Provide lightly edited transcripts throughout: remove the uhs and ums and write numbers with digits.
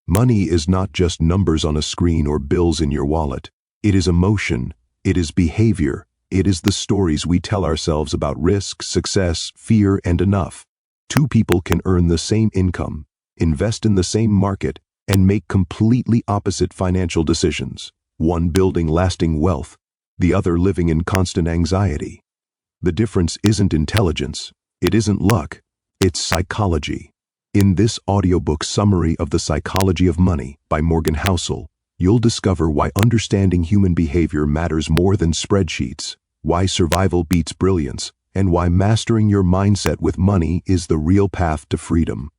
Money is not just numbers on a screen or bills in your wallet. It is emotion, it is behavior, it is the stories we tell ourselves about risk, success, fear, and enough. Two people can earn the same income, invest in the same market, and make completely opposite financial decisions, one building lasting wealth, the other living in constant anxiety. The difference isn't intelligence, it isn't luck, it's psychology. In this audiobook summary of The Psychology of Money by Morgan Housel, you'll discover why understanding human behavior matters more than spreadsheets, why survival beats brilliance, and why mastering your mindset with money is the real path to freedom.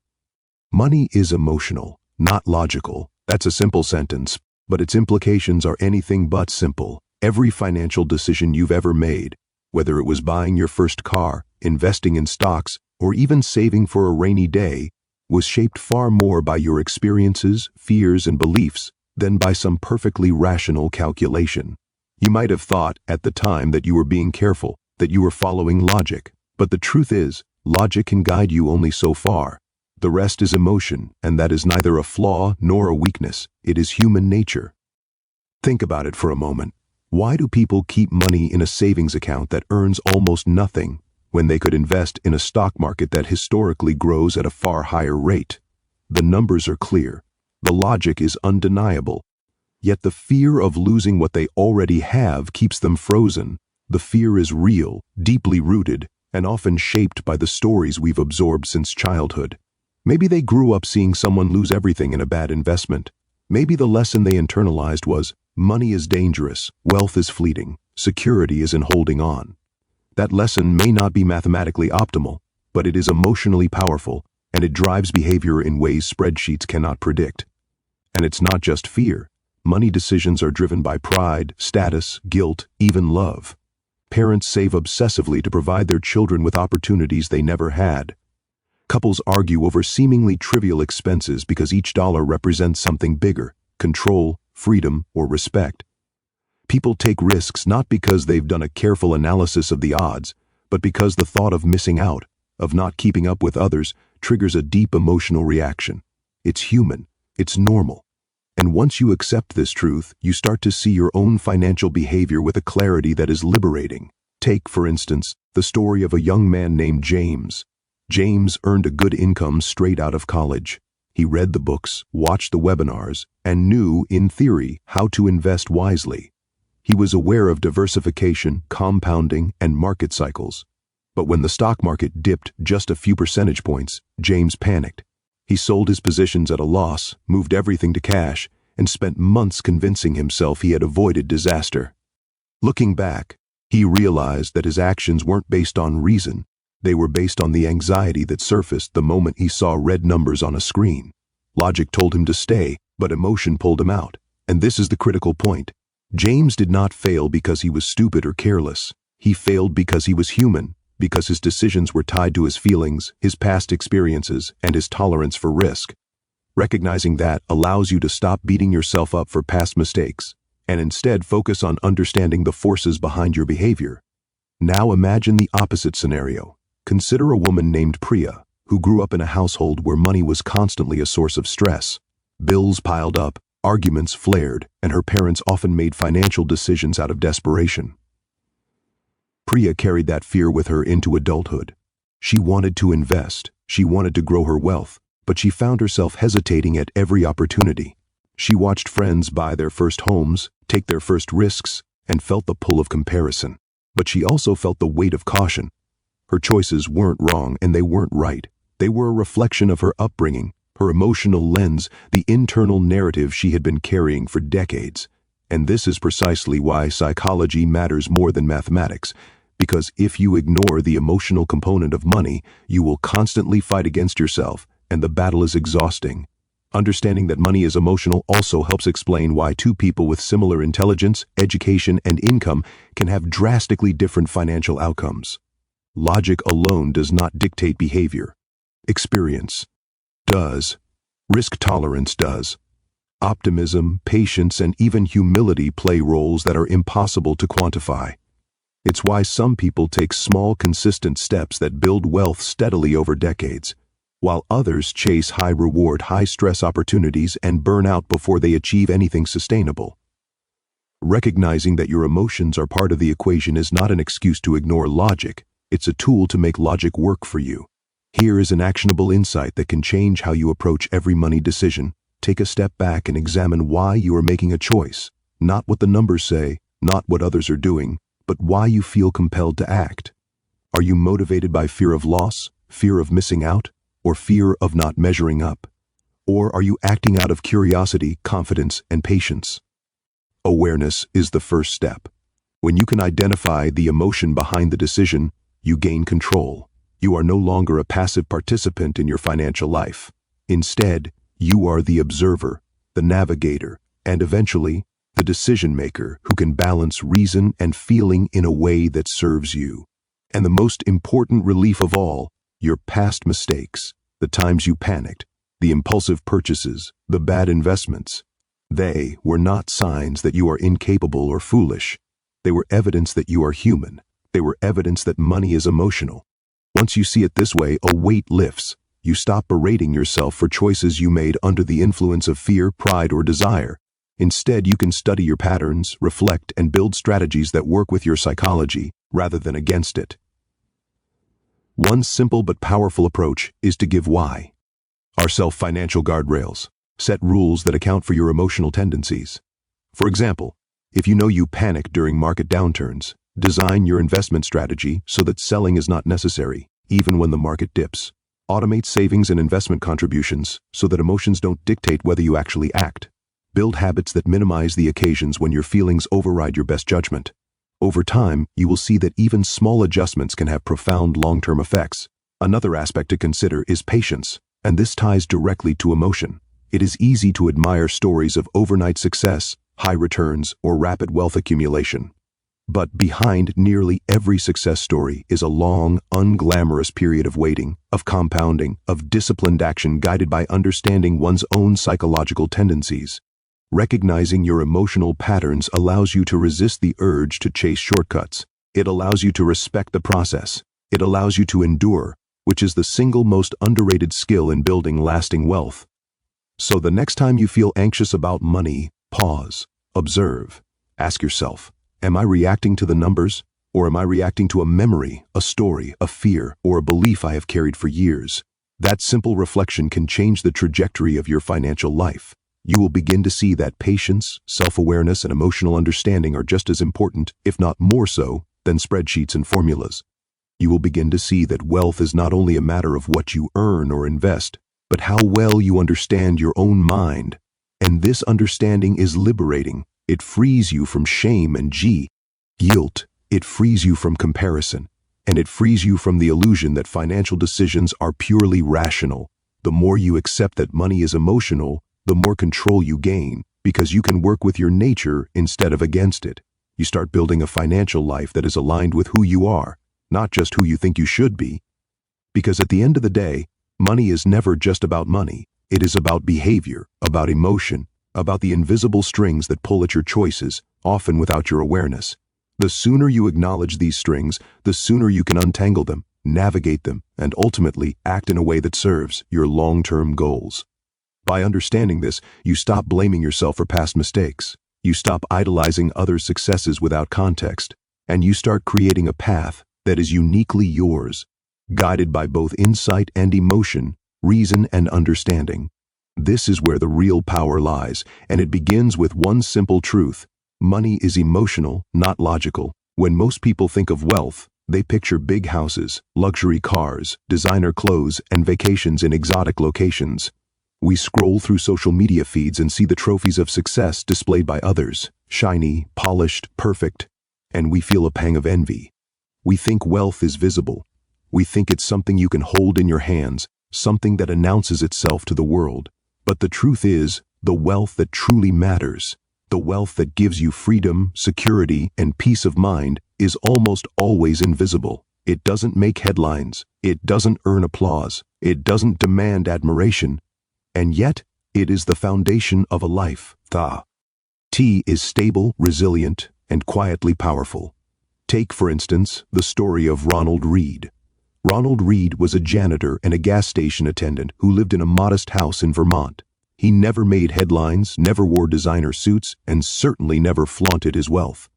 Money is emotional, not logical. That's a simple sentence, but its implications are anything but simple. Every financial decision you've ever made, whether it was buying your first car, investing in stocks, or even saving for a rainy day, was shaped far more by your experiences, fears, and beliefs than by some perfectly rational calculation. You might have thought at the time that you were being careful, that you were following logic, but the truth is, logic can guide you only so far. The rest is emotion, and that is neither a flaw nor a weakness. It is human nature. Think about it for a moment. Why do people keep money in a savings account that earns almost nothing when they could invest in a stock market that historically grows at a far higher rate? The numbers are clear. The logic is undeniable. Yet the fear of losing what they already have keeps them frozen. The fear is real, deeply rooted, and often shaped by the stories we've absorbed since childhood. Maybe they grew up seeing someone lose everything in a bad investment. Maybe the lesson they internalized was, money is dangerous, wealth is fleeting, security is in holding on. That lesson may not be mathematically optimal, but it is emotionally powerful, and it drives behavior in ways spreadsheets cannot predict. And it's not just fear. Money decisions are driven by pride, status, guilt, even love. Parents save obsessively to provide their children with opportunities they never had. Couples argue over seemingly trivial expenses because each dollar represents something bigger: control, freedom, or respect. People take risks not because they've done a careful analysis of the odds, but because the thought of missing out, of not keeping up with others, triggers a deep emotional reaction. It's human, it's normal. And once you accept this truth, you start to see your own financial behavior with a clarity that is liberating. Take, for instance, the story of a young man named James. James earned a good income straight out of college. He read the books, watched the webinars, and knew, in theory, how to invest wisely. He was aware of diversification, compounding, and market cycles. But when the stock market dipped just a few percentage points, James panicked. He sold his positions at a loss, moved everything to cash, and spent months convincing himself he had avoided disaster. Looking back, he realized that his actions weren't based on reason. They were based on the anxiety that surfaced the moment he saw red numbers on a screen. Logic told him to stay, but emotion pulled him out. And this is the critical point. James did not fail because he was stupid or careless. He failed because he was human, because his decisions were tied to his feelings, his past experiences, and his tolerance for risk. Recognizing that allows you to stop beating yourself up for past mistakes, and instead focus on understanding the forces behind your behavior. Now imagine the opposite scenario. Consider a woman named Priya, who grew up in a household where money was constantly a source of stress. Bills piled up, arguments flared, and her parents often made financial decisions out of desperation. Priya carried that fear with her into adulthood. She wanted to invest, she wanted to grow her wealth, but she found herself hesitating at every opportunity. She watched friends buy their first homes, take their first risks, and felt the pull of comparison. But she also felt the weight of caution. Her choices weren't wrong and they weren't right. They were a reflection of her upbringing, her emotional lens, the internal narrative she had been carrying for decades. And this is precisely why psychology matters more than mathematics, because if you ignore the emotional component of money, you will constantly fight against yourself, and the battle is exhausting. Understanding that money is emotional also helps explain why two people with similar intelligence, education, and income can have drastically different financial outcomes. Logic alone does not dictate behavior. Experience does. Risk tolerance does. Optimism, patience, and even humility play roles that are impossible to quantify. It's why some people take small, consistent steps that build wealth steadily over decades, while others chase high-reward, high-stress opportunities and burn out before they achieve anything sustainable. Recognizing that your emotions are part of the equation is not an excuse to ignore logic. It's a tool to make logic work for you. Here is an actionable insight that can change how you approach every money decision. Take a step back and examine why you are making a choice. Not what the numbers say, not what others are doing, but why you feel compelled to act. Are you motivated by fear of loss, fear of missing out, or fear of not measuring up? Or are you acting out of curiosity, confidence, and patience? Awareness is the first step. When you can identify the emotion behind the decision, you gain control. You are no longer a passive participant in your financial life. Instead, you are the observer, the navigator, and eventually, the decision maker who can balance reason and feeling in a way that serves you. And the most important relief of all, your past mistakes, the times you panicked, the impulsive purchases, the bad investments. They were not signs that you are incapable or foolish. They were evidence that you are human. They were evidence that money is emotional. Once you see it this way, a weight lifts. You stop berating yourself for choices you made under the influence of fear, pride, or desire. Instead, you can study your patterns, reflect, and build strategies that work with your psychology rather than against it. One simple but powerful approach is to give why. Ourselves financial guardrails. Set rules that account for your emotional tendencies. For example, if you know you panic during market downturns, design your investment strategy so that selling is not necessary, even when the market dips. Automate savings and investment contributions so that emotions don't dictate whether you actually act. Build habits that minimize the occasions when your feelings override your best judgment. Over time, you will see that even small adjustments can have profound long-term effects. Another aspect to consider is patience, and this ties directly to emotion. It is easy to admire stories of overnight success, high returns, or rapid wealth accumulation. But behind nearly every success story is a long, unglamorous period of waiting, of compounding, of disciplined action guided by understanding one's own psychological tendencies. Recognizing your emotional patterns allows you to resist the urge to chase shortcuts. It allows you to respect the process. It allows you to endure, which is the single most underrated skill in building lasting wealth. So the next time you feel anxious about money, pause, observe, ask yourself, am I reacting to the numbers, or am I reacting to a memory, a story, a fear, or a belief I have carried for years? That simple reflection can change the trajectory of your financial life. You will begin to see that patience, self-awareness, and emotional understanding are just as important, if not more so, than spreadsheets and formulas. You will begin to see that wealth is not only a matter of what you earn or invest, but how well you understand your own mind. And this understanding is liberating. It frees you from shame and guilt. It frees you from comparison. And it frees you from the illusion that financial decisions are purely rational. The more you accept that money is emotional, the more control you gain, because you can work with your nature instead of against it. You start building a financial life that is aligned with who you are, not just who you think you should be. Because at the end of the day, money is never just about money. It is about behavior, about emotion, about the invisible strings that pull at your choices, often without your awareness. The sooner you acknowledge these strings, the sooner you can untangle them, navigate them, and ultimately act in a way that serves your long-term goals. By understanding this, you stop blaming yourself for past mistakes. You stop idolizing others' successes without context, and you start creating a path that is uniquely yours, guided by both insight and emotion, reason and understanding. This is where the real power lies, and it begins with one simple truth. Money is emotional, not logical. When most people think of wealth, they picture big houses, luxury cars, designer clothes, and vacations in exotic locations. We scroll through social media feeds and see the trophies of success displayed by others, shiny, polished, perfect, and we feel a pang of envy. We think wealth is visible. We think it's something you can hold in your hands, something that announces itself to the world. But the truth is, the wealth that truly matters, the wealth that gives you freedom, security, and peace of mind, is almost always invisible. It doesn't make headlines. It doesn't earn applause. It doesn't demand admiration. And yet, it is the foundation of a life. T is stable, resilient, and quietly powerful. Take, for instance, the story of Ronald Read. Ronald Reed was a janitor and a gas station attendant who lived in a modest house in Vermont. He never made headlines, never wore designer suits, and certainly never flaunted his wealth.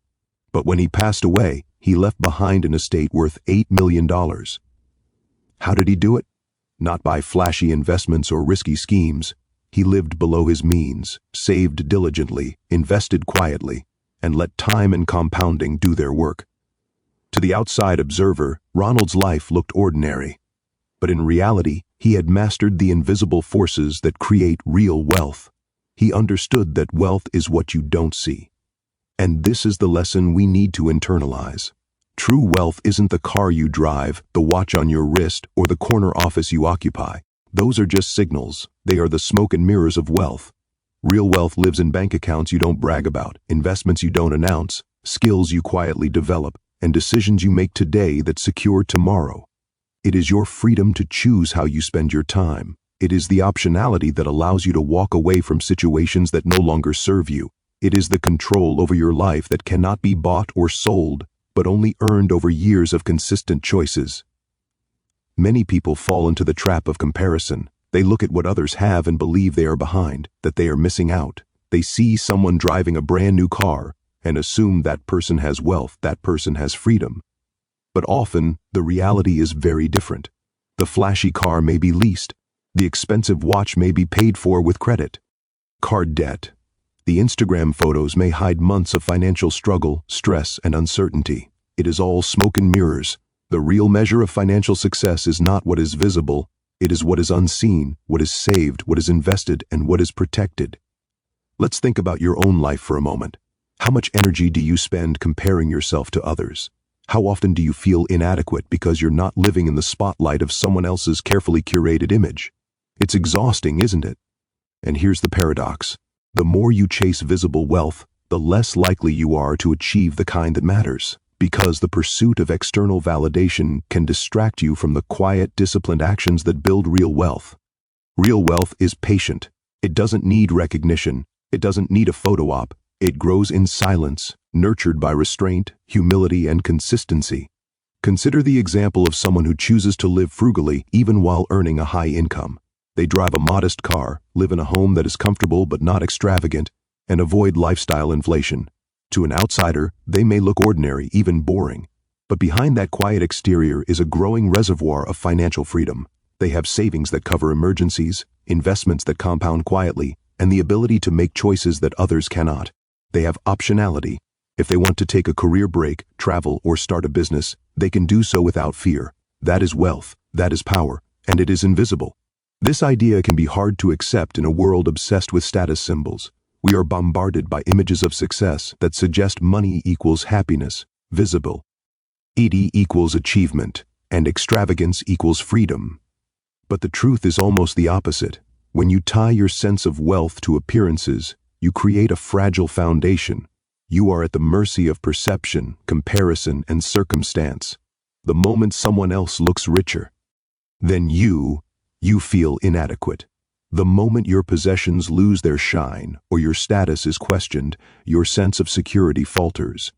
But when he passed away, he left behind an estate worth $8 million. How did he do it? Not by flashy investments or risky schemes. He lived below his means, saved diligently, invested quietly, and let time and compounding do their work. To the outside observer, Ronald's life looked ordinary. But in reality, he had mastered the invisible forces that create real wealth. He understood that wealth is what you don't see. And this is the lesson we need to internalize. True wealth isn't the car you drive, the watch on your wrist, or the corner office you occupy. Those are just signals. They are the smoke and mirrors of wealth. Real wealth lives in bank accounts you don't brag about, investments you don't announce, skills you quietly develop, and decisions you make today that secure tomorrow. It is your freedom to choose how you spend your time. It is the optionality that allows you to walk away from situations that no longer serve you. It is the control over your life that cannot be bought or sold, but only earned over years of consistent choices. Many people fall into the trap of comparison. They look at what others have and believe they are behind, that they are missing out. They see someone driving a brand new car and assume that person has wealth, that person has freedom. But often, the reality is very different. The flashy car may be leased. The expensive watch may be paid for with credit. Card debt. The Instagram photos may hide months of financial struggle, stress, and uncertainty. It is all smoke and mirrors. The real measure of financial success is not what is visible. It is what is unseen, what is saved, what is invested, and what is protected. Let's think about your own life for a moment. How much energy do you spend comparing yourself to others? How often do you feel inadequate because you're not living in the spotlight of someone else's carefully curated image? It's exhausting, isn't it? And here's the paradox. The more you chase visible wealth, the less likely you are to achieve the kind that matters, because the pursuit of external validation can distract you from the quiet, disciplined actions that build real wealth. Real wealth is patient. It doesn't need recognition. It doesn't need a photo op. It grows in silence, nurtured by restraint, humility, and consistency. Consider the example of someone who chooses to live frugally even while earning a high income. They drive a modest car, live in a home that is comfortable but not extravagant, and avoid lifestyle inflation. To an outsider, they may look ordinary, even boring. But behind that quiet exterior is a growing reservoir of financial freedom. They have savings that cover emergencies, investments that compound quietly, and the ability to make choices that others cannot. They have optionality. If they want to take a career break, travel, or start a business, they can do so without fear. That is wealth, that is power, and it is invisible. This idea can be hard to accept in a world obsessed with status symbols. We are bombarded by images of success that suggest money equals happiness, visible, equals achievement, and extravagance equals freedom. But the truth is almost the opposite. When you tie your sense of wealth to appearances, you create a fragile foundation. You are at the mercy of perception, comparison, and circumstance. The moment someone else looks richer, then you feel inadequate. The moment your possessions lose their shine or your status is questioned, your sense of security falters.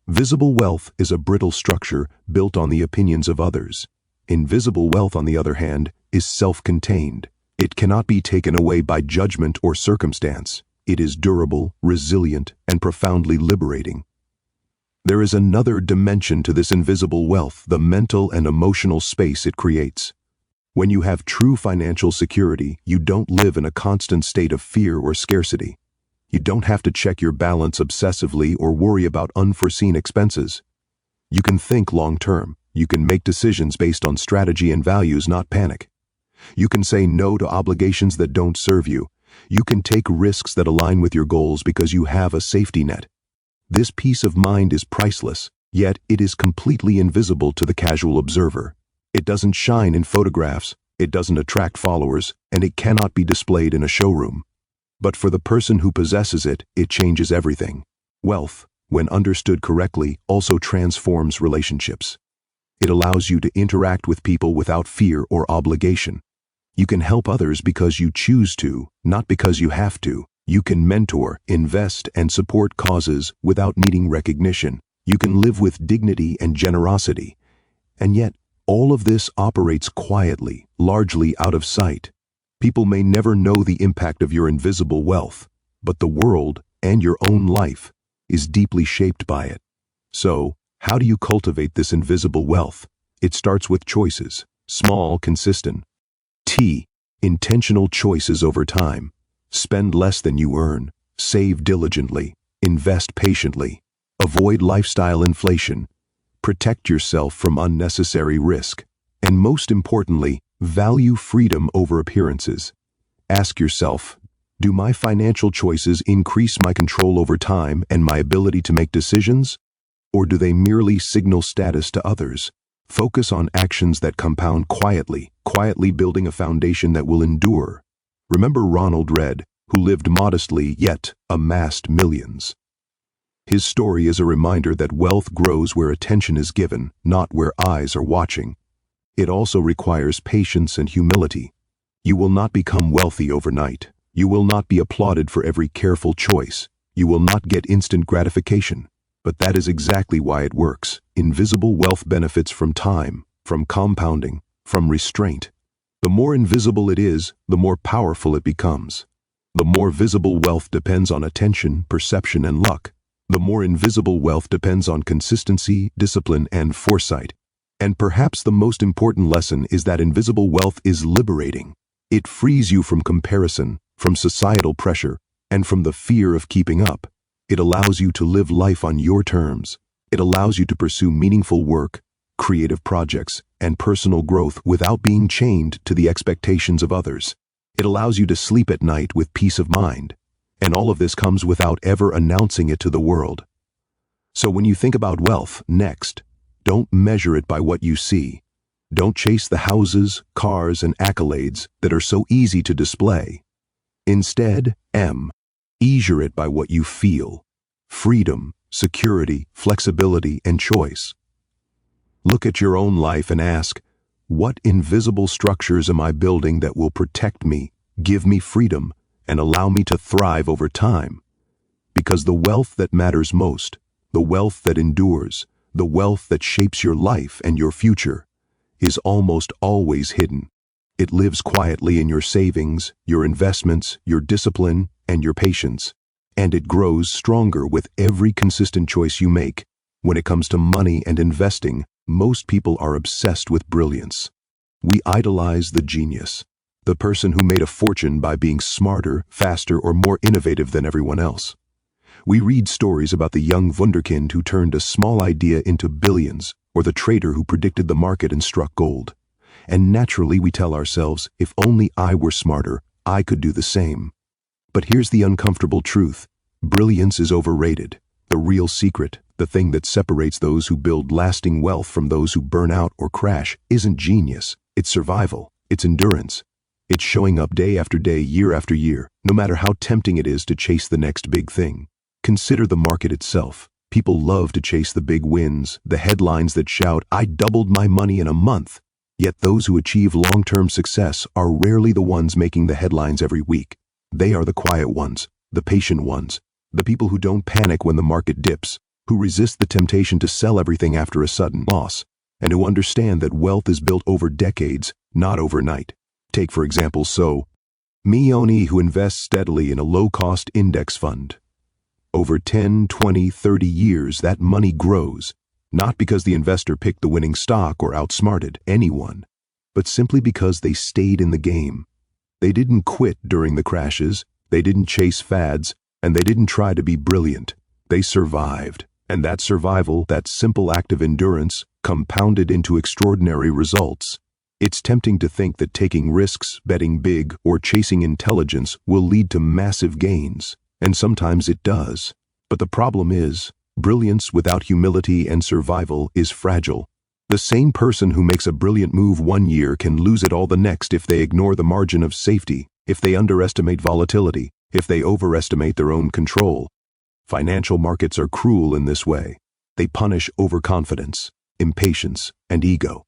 Visible wealth is a brittle structure built on the opinions of others. Invisible wealth, on the other hand, is self-contained. It cannot be taken away by judgment or circumstance. It is durable, resilient, and profoundly liberating. There is another dimension to this invisible wealth, the mental and emotional space it creates. When you have true financial security, you don't live in a constant state of fear or scarcity. You don't have to check your balance obsessively or worry about unforeseen expenses. You can think long-term. You can make decisions based on strategy and values, not panic. You can say no to obligations that don't serve you. You can take risks that align with your goals because you have a safety net. This peace of mind is priceless, yet it is completely invisible to the casual observer. It doesn't shine in photographs, it doesn't attract followers, and it cannot be displayed in a showroom. But for the person who possesses it, it changes everything. Wealth, when understood correctly, also transforms relationships. It allows you to interact with people without fear or obligation. You can help others because you choose to, not because you have to. You can mentor, invest, and support causes without needing recognition. You can live with dignity and generosity. And yet, All of this operates quietly, largely out of sight. People may never know the impact of your invisible wealth, but the world, and your own life, is deeply shaped by it. So, how do you cultivate this invisible wealth? It starts with choices, small, consistent. Intentional choices over time. Spend less than you earn, save diligently, invest patiently, avoid lifestyle inflation, protect yourself from unnecessary risk, and most importantly, value freedom over appearances. Ask yourself, do my financial choices increase my control over time and my ability to make decisions? Or do they merely signal status to others? Focus on actions that compound quietly building a foundation that will endure. Remember Ronald Read, who lived modestly yet amassed millions. His story is a reminder that wealth grows where attention is given, not where eyes are watching. It also requires patience and humility. You will not become wealthy overnight. You will not be applauded for every careful choice. You will not get instant gratification. But that is exactly why it works. Invisible wealth benefits from time, from compounding, from restraint. The more invisible it is, the more powerful it becomes. The more visible wealth depends on attention, perception, and luck. The more invisible wealth depends on consistency, discipline, and foresight. And perhaps the most important lesson is that invisible wealth is liberating. It frees you from comparison, from societal pressure, and from the fear of keeping up. It allows you to live life on your terms. It allows you to pursue meaningful work, creative projects, and personal growth without being chained to the expectations of others. It allows you to sleep at night with peace of mind. And all of this comes without ever announcing it to the world. So when you think about wealth, next, don't measure it by what you see. Don't chase the houses, cars, and accolades that are so easy to display. Instead, measure it by what you feel. Freedom, security, flexibility, and choice. Look at your own life and ask, what invisible structures am I building that will protect me, give me freedom, and allow me to thrive over time? Because the wealth that matters most, the wealth that endures, the wealth that shapes your life and your future, is almost always hidden. It lives quietly in your savings, your investments, your discipline, and your patience. And it grows stronger with every consistent choice you make. When it comes to money and investing, most people are obsessed with brilliance. We idolize the genius, the person who made a fortune by being smarter, faster, or more innovative than everyone else. We read stories about the young wunderkind who turned a small idea into billions, or the trader who predicted the market and struck gold. And naturally we tell ourselves, if only I were smarter, I could do the same. But here's the uncomfortable truth. Brilliance is overrated. The real secret, the thing that separates those who build lasting wealth from those who burn out or crash, isn't genius. It's survival. It's endurance. It's showing up day after day, year after year, no matter how tempting it is to chase the next big thing. Consider the market itself. People love to chase the big wins, the headlines that shout, "I doubled my money in a month." Yet those who achieve long-term success are rarely the ones making the headlines every week. They are the quiet ones, the patient ones, the people who don't panic when the market dips, who resist the temptation to sell everything after a sudden loss, and who understand that wealth is built over decades, not overnight. Take, for example, Mioni, who invests steadily in a low-cost index fund. Over 10, 20, 30 years, that money grows, not because the investor picked the winning stock or outsmarted anyone, but simply because they stayed in the game. They didn't quit during the crashes, they didn't chase fads, and they didn't try to be brilliant. They survived, and that survival, that simple act of endurance, compounded into extraordinary results. It's tempting to think that taking risks, betting big, or chasing intelligence will lead to massive gains, and sometimes it does. But the problem is, brilliance without humility and survival is fragile. The same person who makes a brilliant move one year can lose it all the next if they ignore the margin of safety, if they underestimate volatility, if they overestimate their own control. Financial markets are cruel in this way. They punish overconfidence, impatience, and ego.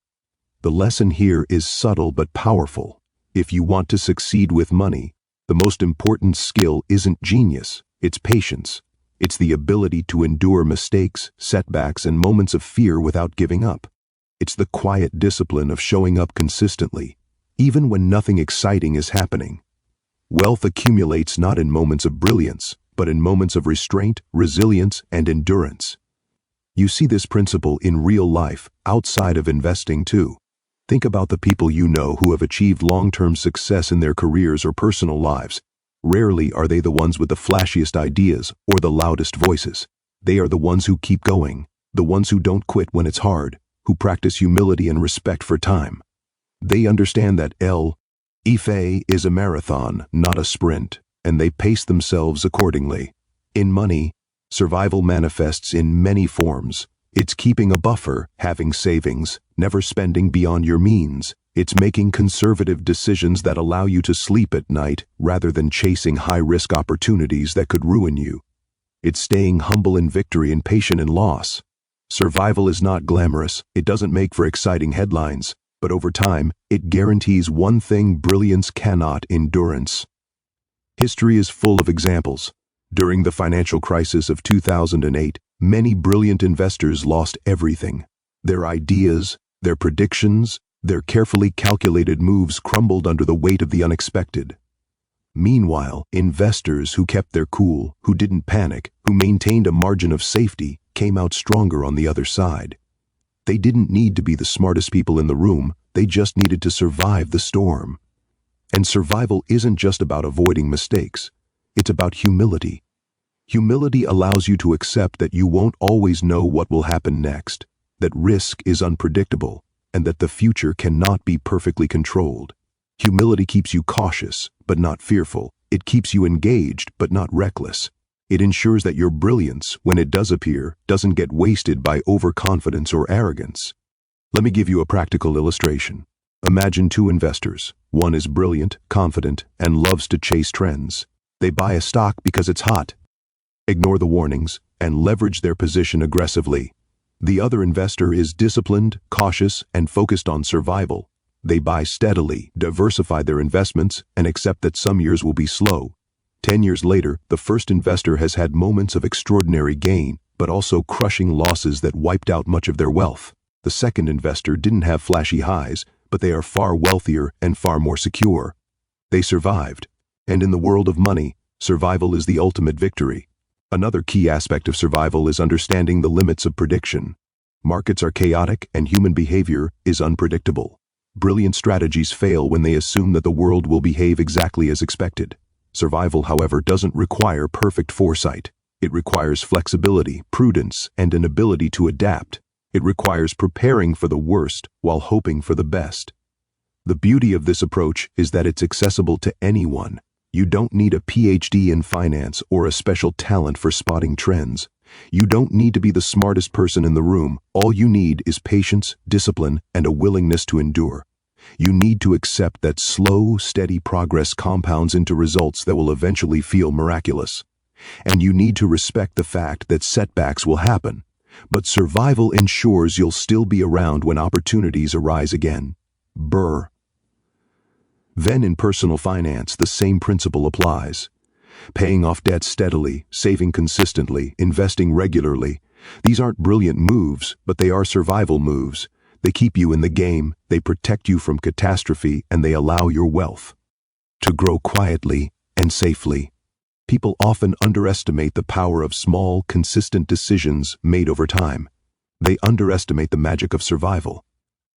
The lesson here is subtle but powerful. If you want to succeed with money, the most important skill isn't genius, it's patience. It's the ability to endure mistakes, setbacks, and moments of fear without giving up. It's the quiet discipline of showing up consistently, even when nothing exciting is happening. Wealth accumulates not in moments of brilliance, but in moments of restraint, resilience, and endurance. You see this principle in real life, outside of investing too. Think about the people you know who have achieved long-term success in their careers or personal lives. Rarely are they the ones with the flashiest ideas or the loudest voices. They are the ones who keep going, the ones who don't quit when it's hard, who practice humility and respect for time. They understand that life is a marathon, not a sprint, and they pace themselves accordingly. In money, survival manifests in many forms. It's keeping a buffer, having savings, never spending beyond your means. It's making conservative decisions that allow you to sleep at night rather than chasing high-risk opportunities that could ruin you. It's staying humble in victory and patient in loss. Survival is not glamorous. It doesn't make for exciting headlines, but over time, it guarantees one thing brilliance cannot: endurance. History is full of examples. During the financial crisis of 2008, many brilliant investors lost everything. Their ideas, their predictions, their carefully calculated moves crumbled under the weight of the unexpected. Meanwhile, investors who kept their cool, who didn't panic, who maintained a margin of safety, came out stronger on the other side. They didn't need to be the smartest people in the room, they just needed to survive the storm. And survival isn't just about avoiding mistakes, it's about humility. Humility allows you to accept that you won't always know what will happen next, that risk is unpredictable, and that the future cannot be perfectly controlled. Humility keeps you cautious, but not fearful. It keeps you engaged, but not reckless. It ensures that your brilliance, when it does appear, doesn't get wasted by overconfidence or arrogance. Let me give you a practical illustration. Imagine two investors. One is brilliant, confident, and loves to chase trends. They buy a stock because it's hot, ignore the warnings, and leverage their position aggressively. The other investor is disciplined, cautious, and focused on survival. They buy steadily, diversify their investments, and accept that some years will be slow. 10 years later, the first investor has had moments of extraordinary gain, but also crushing losses that wiped out much of their wealth. The second investor didn't have flashy highs, but they are far wealthier and far more secure. They survived. And in the world of money, survival is the ultimate victory. Another key aspect of survival is understanding the limits of prediction. Markets are chaotic and human behavior is unpredictable. Brilliant strategies fail when they assume that the world will behave exactly as expected. Survival, however, doesn't require perfect foresight. It requires flexibility, prudence, and an ability to adapt. It requires preparing for the worst while hoping for the best. The beauty of this approach is that it's accessible to anyone. You don't need a PhD in finance or a special talent for spotting trends. You don't need to be the smartest person in the room. All you need is patience, discipline, and a willingness to endure. You need to accept that slow, steady progress compounds into results that will eventually feel miraculous. And you need to respect the fact that setbacks will happen. But survival ensures you'll still be around when opportunities arise again. Burr. Then in personal finance, the same principle applies. Paying off debt steadily, saving consistently, investing regularly. These aren't brilliant moves, but they are survival moves. They keep you in the game, they protect you from catastrophe, and they allow your wealth to grow quietly and safely. People often underestimate the power of small, consistent decisions made over time. They underestimate the magic of survival.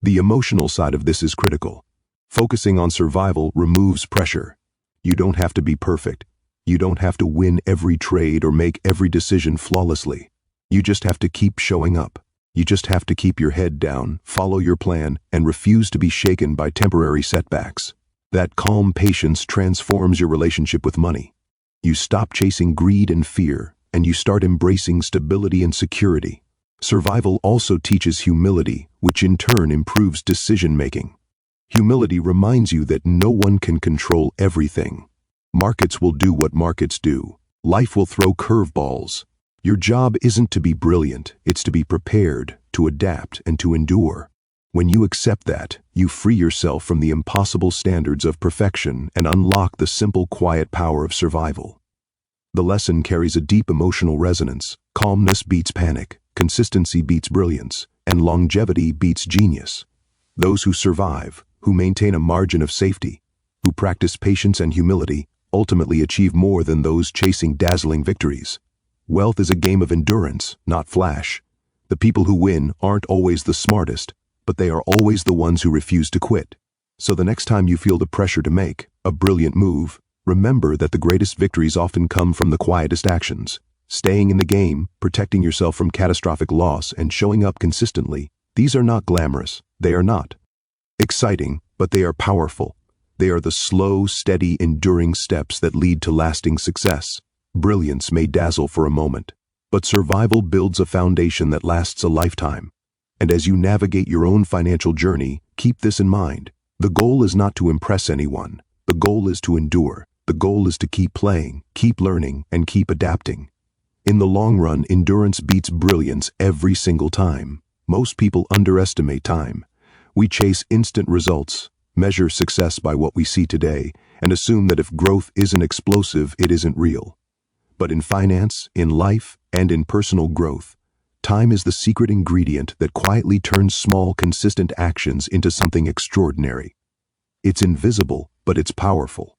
The emotional side of this is critical. Focusing on survival removes pressure. You don't have to be perfect. You don't have to win every trade or make every decision flawlessly. You just have to keep showing up. You just have to keep your head down, follow your plan, and refuse to be shaken by temporary setbacks. That calm patience transforms your relationship with money. You stop chasing greed and fear, and you start embracing stability and security. Survival also teaches humility, which in turn improves decision-making. Humility reminds you that no one can control everything. Markets will do what markets do. Life will throw curveballs. Your job isn't to be brilliant, it's to be prepared, to adapt, and to endure. When you accept that, you free yourself from the impossible standards of perfection and unlock the simple, quiet power of survival. The lesson carries a deep emotional resonance. Calmness beats panic. Consistency beats brilliance. and longevity beats genius. Those who survive, who maintain a margin of safety, who practice patience and humility, ultimately achieve more than those chasing dazzling victories. Wealth is a game of endurance, not flash. The people who win aren't always the smartest, but they are always the ones who refuse to quit. So the next time you feel the pressure to make a brilliant move, remember that the greatest victories often come from the quietest actions. Staying in the game, protecting yourself from catastrophic loss, and showing up consistently. These are not glamorous. They are not exciting, but they are powerful. They are the slow, steady, enduring steps that lead to lasting success. Brilliance may dazzle for a moment, but survival builds a foundation that lasts a lifetime. And as you navigate your own financial journey, keep this in mind. The goal is not to impress anyone. The goal is to endure. The goal is to keep playing, keep learning, and keep adapting. In the long run, endurance beats brilliance every single time. Most people underestimate time. We chase instant results, measure success by what we see today, and assume that if growth isn't explosive, it isn't real. But in finance, in life, and in personal growth, time is the secret ingredient that quietly turns small, consistent actions into something extraordinary. It's invisible, but it's powerful.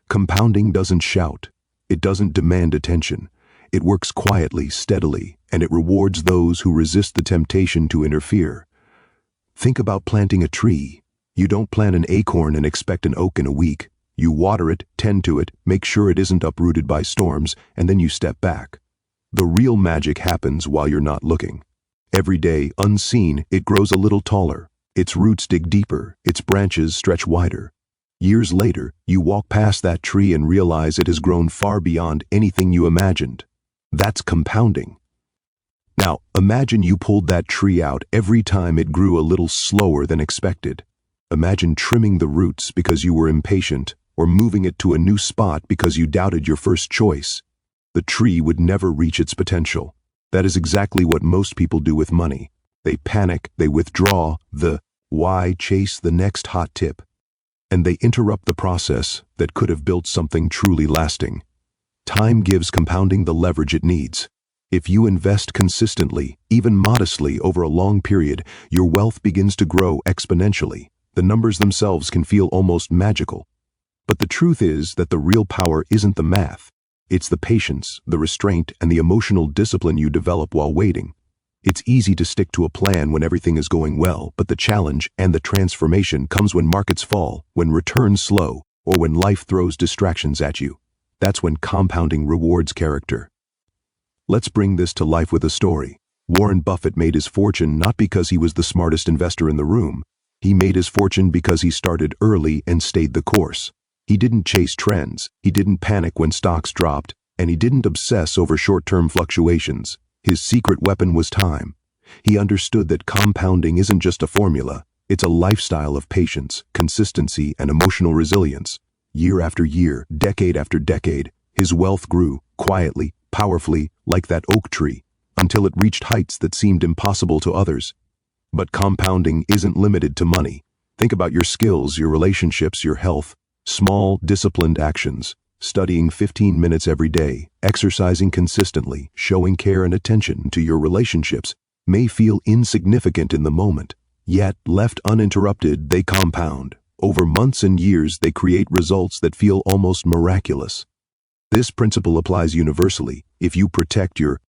Compounding doesn't shout. It doesn't demand attention. It works quietly, steadily, and it rewards those who resist the temptation to interfere. Think about planting a tree. You don't plant an acorn and expect an oak in a week. You water it, tend to it, make sure it isn't uprooted by storms, and then you step back. The real magic happens while you're not looking. Every day, unseen, it grows a little taller. Its roots dig deeper, its branches stretch wider. Years later, you walk past that tree and realize it has grown far beyond anything you imagined. That's compounding. Now, imagine you pulled that tree out every time it grew a little slower than expected. Imagine trimming the roots because you were impatient, or moving it to a new spot because you doubted your first choice. The tree would never reach its potential. That is exactly what most people do with money. They panic, they withdraw, chase the next hot tip. And they interrupt the process that could have built something truly lasting. Time gives compounding the leverage it needs. If you invest consistently, even modestly over a long period, your wealth begins to grow exponentially. The numbers themselves can feel almost magical. But the truth is that the real power isn't the math. It's the patience, the restraint, and the emotional discipline you develop while waiting. It's easy to stick to a plan when everything is going well, but the challenge and the transformation comes when markets fall, when returns slow, or when life throws distractions at you. That's when compounding rewards character. Let's bring this to life with a story. Warren Buffett made his fortune not because he was the smartest investor in the room. He made his fortune because he started early and stayed the course. He didn't chase trends, he didn't panic when stocks dropped, and he didn't obsess over short-term fluctuations. His secret weapon was time. He understood that compounding isn't just a formula, it's a lifestyle of patience, consistency, and emotional resilience. Year after year, decade after decade, his wealth grew, quietly, powerfully, like that oak tree, until it reached heights that seemed impossible to others. But compounding isn't limited to money. Think about your skills, your relationships, your health. Small, disciplined actions, studying 15 minutes every day, exercising consistently, showing care and attention to your relationships may feel insignificant in the moment, yet left uninterrupted, they compound. Over months and years, they create results that feel almost miraculous. This principle applies universally. If you protect your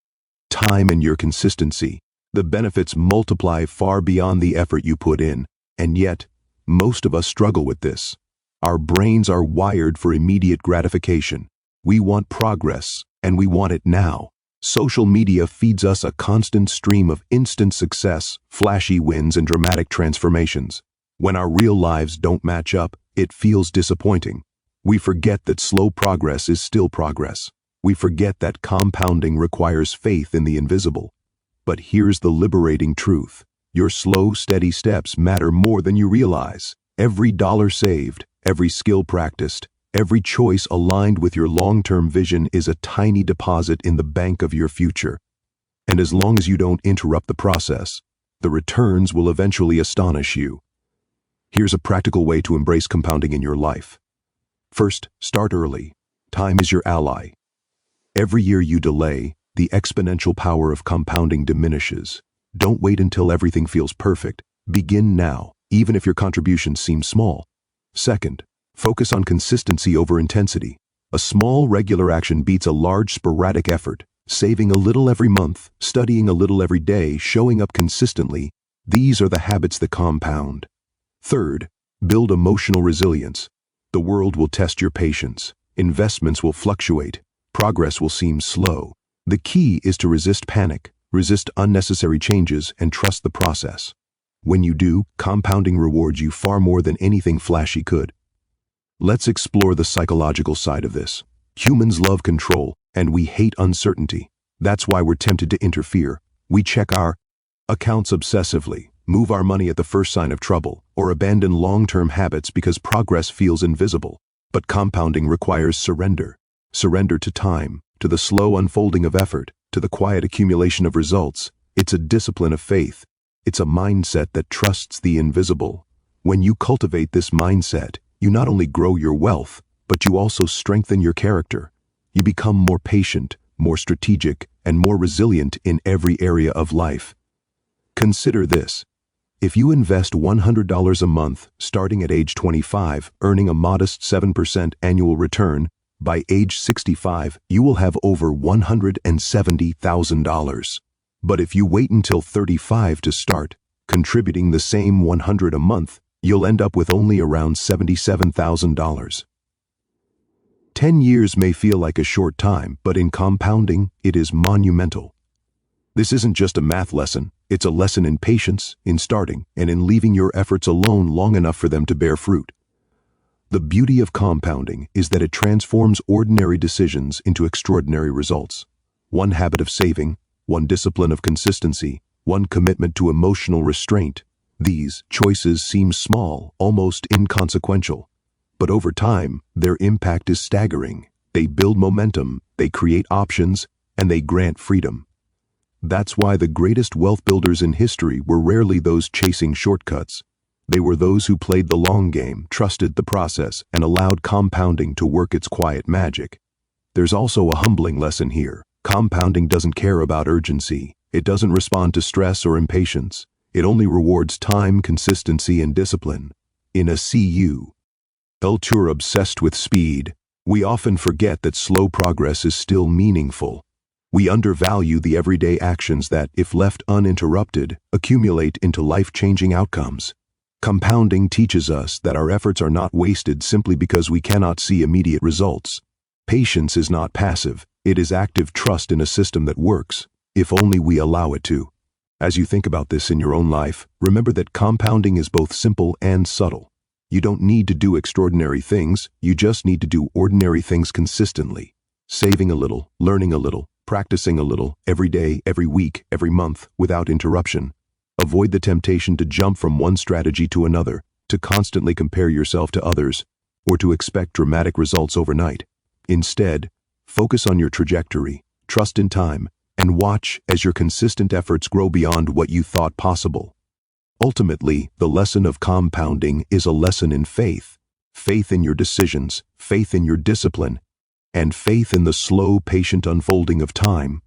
time and your consistency, the benefits multiply far beyond the effort you put in. And yet, most of us struggle with this. Our brains are wired for immediate gratification. We want progress, and we want it now. Social media feeds us a constant stream of instant success, flashy wins, and dramatic transformations. When our real lives don't match up, it feels disappointing. We forget that slow progress is still progress. We forget that compounding requires faith in the invisible. But here's the liberating truth. Your slow, steady steps matter more than you realize. Every dollar saved, every skill practiced, every choice aligned with your long-term vision is a tiny deposit in the bank of your future. And as long as you don't interrupt the process, the returns will eventually astonish you. Here's a practical way to embrace compounding in your life. First, start early. Time is your ally. Every year you delay, the exponential power of compounding diminishes. Don't wait until everything feels perfect. Begin now, even if your contributions seem small. Second, focus on consistency over intensity. A small regular action beats a large sporadic effort. Saving a little every month, studying a little every day, showing up consistently, these are the habits that compound. Third, build emotional resilience. The world will test your patience. Investments will fluctuate. Progress will seem slow. The key is to resist panic, resist unnecessary changes, and trust the process. When you do, compounding rewards you far more than anything flashy could. Let's explore the psychological side of this. Humans love control, and we hate uncertainty. That's why we're tempted to interfere. We check our accounts obsessively, move our money at the first sign of trouble, or abandon long-term habits because progress feels invisible. But compounding requires surrender. Surrender to time, to the slow unfolding of effort, to the quiet accumulation of results. It's a discipline of faith. It's a mindset that trusts the invisible. When you cultivate this mindset, you not only grow your wealth, but you also strengthen your character. You become more patient, more strategic, and more resilient in every area of life. Consider this. If you invest $100 a month, starting at age 25, earning a modest 7% annual return, by age 65, you will have over $170,000. But if you wait until 35 to start, contributing the same $100 a month, you'll end up with only around $77,000. 10 years may feel like a short time, but in compounding, it is monumental. This isn't just a math lesson, it's a lesson in patience, in starting, and in leaving your efforts alone long enough for them to bear fruit. The beauty of compounding is that it transforms ordinary decisions into extraordinary results. One habit of saving, one discipline of consistency, one commitment to emotional restraint. These choices seem small, almost inconsequential. But over time, their impact is staggering. They build momentum, they create options, and they grant freedom. That's why the greatest wealth builders in history were rarely those chasing shortcuts. They were those who played the long game, trusted the process, and allowed compounding to work its quiet magic. There's also a humbling lesson here. Compounding doesn't care about urgency. It doesn't respond to stress or impatience. It only rewards time, consistency, and discipline. In a culture obsessed with speed, we often forget that slow progress is still meaningful. We undervalue the everyday actions that, if left uninterrupted, accumulate into life-changing outcomes. Compounding teaches us that our efforts are not wasted simply because we cannot see immediate results. Patience is not passive, it is active trust in a system that works, if only we allow it to. As you think about this in your own life, remember that compounding is both simple and subtle. You don't need to do extraordinary things, you just need to do ordinary things consistently. Saving a little, learning a little, practicing a little, every day, every week, every month, without interruption. Avoid the temptation to jump from one strategy to another, to constantly compare yourself to others, or to expect dramatic results overnight. Instead, focus on your trajectory, trust in time, and watch as your consistent efforts grow beyond what you thought possible. Ultimately, the lesson of compounding is a lesson in faith. Faith in your decisions, faith in your discipline, and faith in the slow, patient unfolding of time.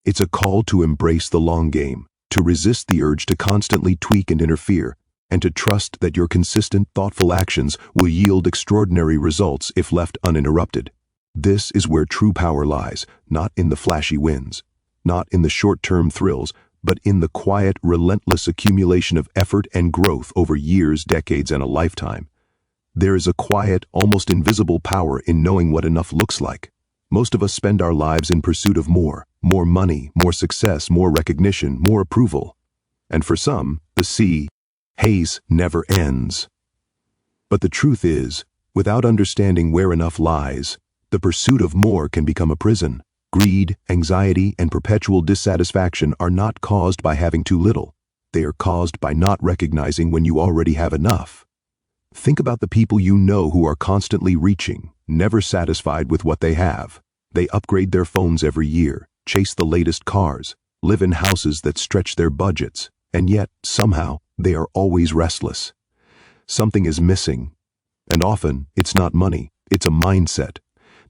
It's a call to embrace the long game, to resist the urge to constantly tweak and interfere, and to trust that your consistent, thoughtful actions will yield extraordinary results if left uninterrupted. This is where true power lies, not in the flashy wins, not in the short-term thrills, but in the quiet, relentless accumulation of effort and growth over years, decades, and a lifetime. There is a quiet, almost invisible power in knowing what enough looks like. Most of us spend our lives in pursuit of more money, more success, more recognition, more approval. And for some, the haze never ends. But the truth is, without understanding where enough lies, the pursuit of more can become a prison. Greed, anxiety, and perpetual dissatisfaction are not caused by having too little. They are caused by not recognizing when you already have enough. Think about the people you know who are constantly reaching, never satisfied with what they have. They upgrade their phones every year, chase the latest cars, live in houses that stretch their budgets, and yet, somehow, they are always restless. Something is missing. And often, it's not money, it's a mindset.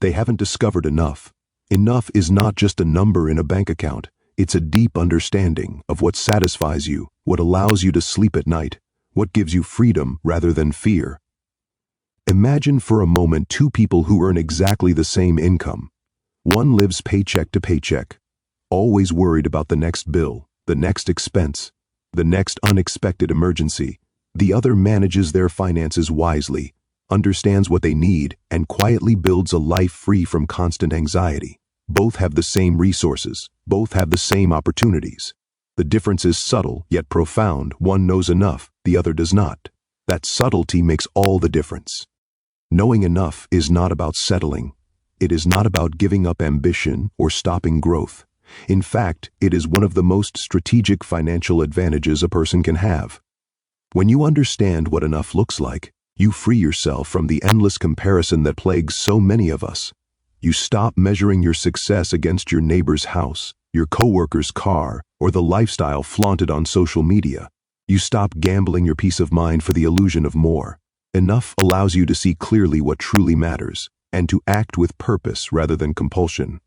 They haven't discovered enough. Enough is not just a number in a bank account. It's a deep understanding of what satisfies you, what allows you to sleep at night, what gives you freedom rather than fear. Imagine for a moment two people who earn exactly the same income. One lives paycheck to paycheck, always worried about the next bill, the next expense, the next unexpected emergency. The other manages their finances wisely, understands what they need, and quietly builds a life free from constant anxiety. Both have the same resources, both have the same opportunities. The difference is subtle yet profound. One knows enough, the other does not. That subtlety makes all the difference. Knowing enough is not about settling. It is not about giving up ambition or stopping growth. In fact, it is one of the most strategic financial advantages a person can have. When you understand what enough looks like, you free yourself from the endless comparison that plagues so many of us. You stop measuring your success against your neighbor's house, your coworker's car, or the lifestyle flaunted on social media. You stop gambling your peace of mind for the illusion of more. Enough allows you to see clearly what truly matters, and to act with purpose rather than compulsion.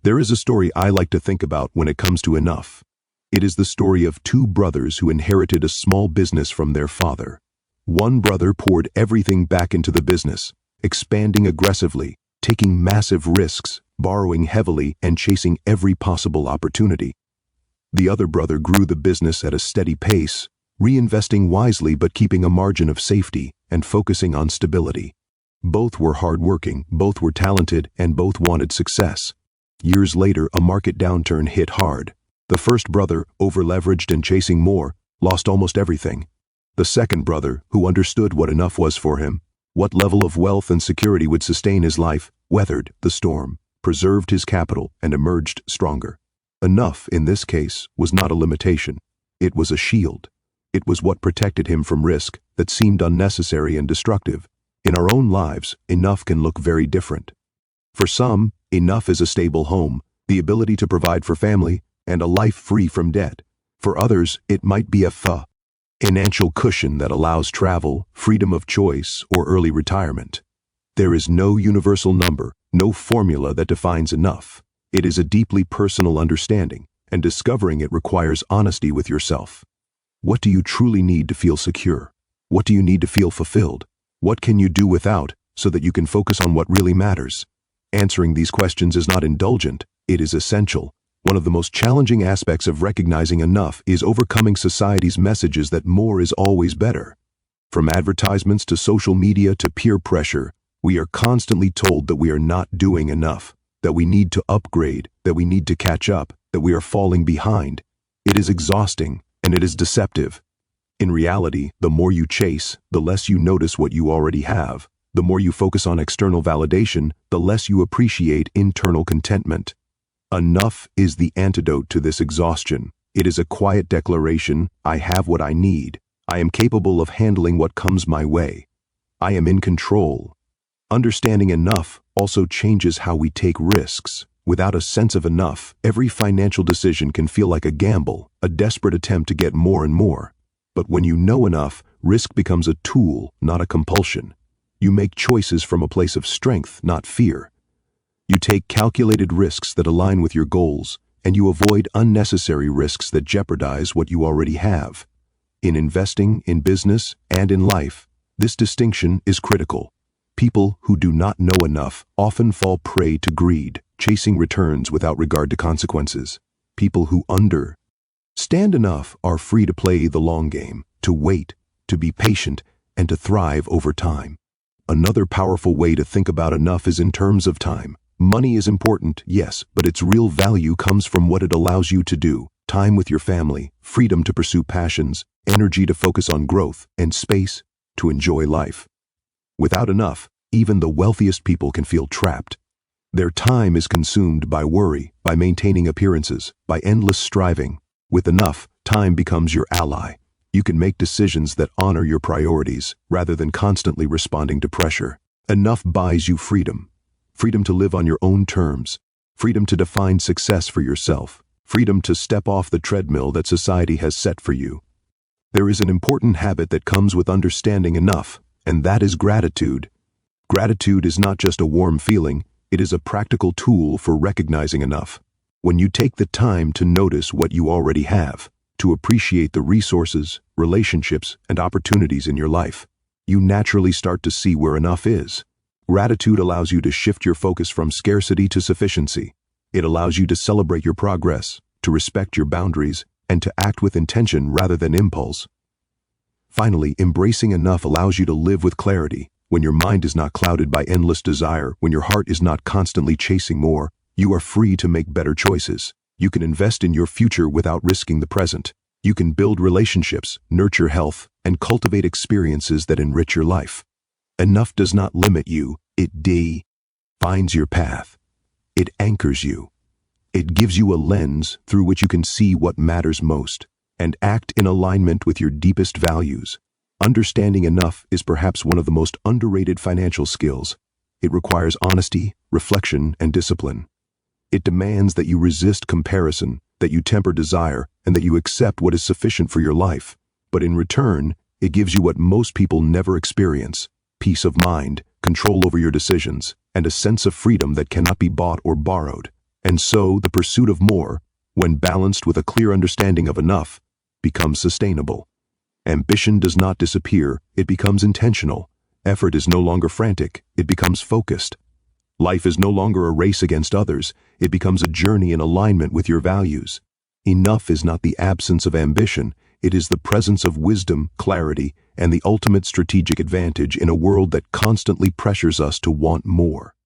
There is a story I like to think about when it comes to enough. It is the story of two brothers who inherited a small business from their father. One brother poured everything back into the business, expanding aggressively, taking massive risks, borrowing heavily, and chasing every possible opportunity. The other brother grew the business at a steady pace, reinvesting wisely but keeping a margin of safety and focusing on stability. Both were hardworking, both were talented, and both wanted success. Years later, a market downturn hit hard. The first brother, overleveraged and chasing more, lost almost everything. The second brother, who understood what enough was for him, what level of wealth and security would sustain his life, weathered the storm, preserved his capital, and emerged stronger. Enough, in this case, was not a limitation. It was a shield. It was what protected him from risk that seemed unnecessary and destructive. In our own lives, enough can look very different. For some, enough is a stable home, the ability to provide for family, and a life free from debt. For others, it might be a financial cushion that allows travel, freedom of choice, or early retirement. There is no universal number, no formula that defines enough. It is a deeply personal understanding, and discovering it requires honesty with yourself. What do you truly need to feel secure? What do you need to feel fulfilled? What can you do without, so that you can focus on what really matters? Answering these questions is not indulgent, it is essential. One of the most challenging aspects of recognizing enough is overcoming society's messages that more is always better. From advertisements to social media to peer pressure, we are constantly told that we are not doing enough, that we need to upgrade, that we need to catch up, that we are falling behind. It is exhausting, and it is deceptive. In reality, the more you chase, the less you notice what you already have. The more you focus on external validation, the less you appreciate internal contentment. Enough is the antidote to this exhaustion. It is a quiet declaration: I have what I need. I am capable of handling what comes my way. I am in control. Understanding enough also changes how we take risks. Without a sense of enough, every financial decision can feel like a gamble, a desperate attempt to get more and more. But when you know enough, risk becomes a tool, not a compulsion. You make choices from a place of strength, not fear. You take calculated risks that align with your goals, and you avoid unnecessary risks that jeopardize what you already have. In investing, in business, and in life, this distinction is critical. People who do not know enough often fall prey to greed, chasing returns without regard to consequences. People who understand enough are free to play the long game, to wait, to be patient, and to thrive over time. Another powerful way to think about enough is in terms of time. Money is important, yes, but its real value comes from what it allows you to do. Time with your family, freedom to pursue passions, energy to focus on growth, and space to enjoy life. Without enough, even the wealthiest people can feel trapped. Their time is consumed by worry, by maintaining appearances, by endless striving. With enough, time becomes your ally. You can make decisions that honor your priorities, rather than constantly responding to pressure. Enough buys you freedom. Freedom to live on your own terms. Freedom to define success for yourself. Freedom to step off the treadmill that society has set for you. There is an important habit that comes with understanding enough, and that is gratitude. Gratitude is not just a warm feeling, it is a practical tool for recognizing enough. When you take the time to notice what you already have, to appreciate the resources, relationships, and opportunities in your life, you naturally start to see where enough is. Gratitude allows you to shift your focus from scarcity to sufficiency. It allows you to celebrate your progress, to respect your boundaries, and to act with intention rather than impulse. Finally, embracing enough allows you to live with clarity. When your mind is not clouded by endless desire, when your heart is not constantly chasing more, you are free to make better choices. You can invest in your future without risking the present. You can build relationships, nurture health, and cultivate experiences that enrich your life. Enough does not limit you, it defines your path. It anchors you. It gives you a lens through which you can see what matters most and act in alignment with your deepest values. Understanding enough is perhaps one of the most underrated financial skills. It requires honesty, reflection, and discipline. It demands that you resist comparison, that you temper desire, and that you accept what is sufficient for your life. But in return, it gives you what most people never experience: peace of mind, control over your decisions, and a sense of freedom that cannot be bought or borrowed. And so, the pursuit of more, when balanced with a clear understanding of enough, becomes sustainable. Ambition does not disappear, it becomes intentional. Effort is no longer frantic, it becomes focused. Life is no longer a race against others, it becomes a journey in alignment with your values. Enough is not the absence of ambition, it is the presence of wisdom, clarity, and the ultimate strategic advantage in a world that constantly pressures us to want more.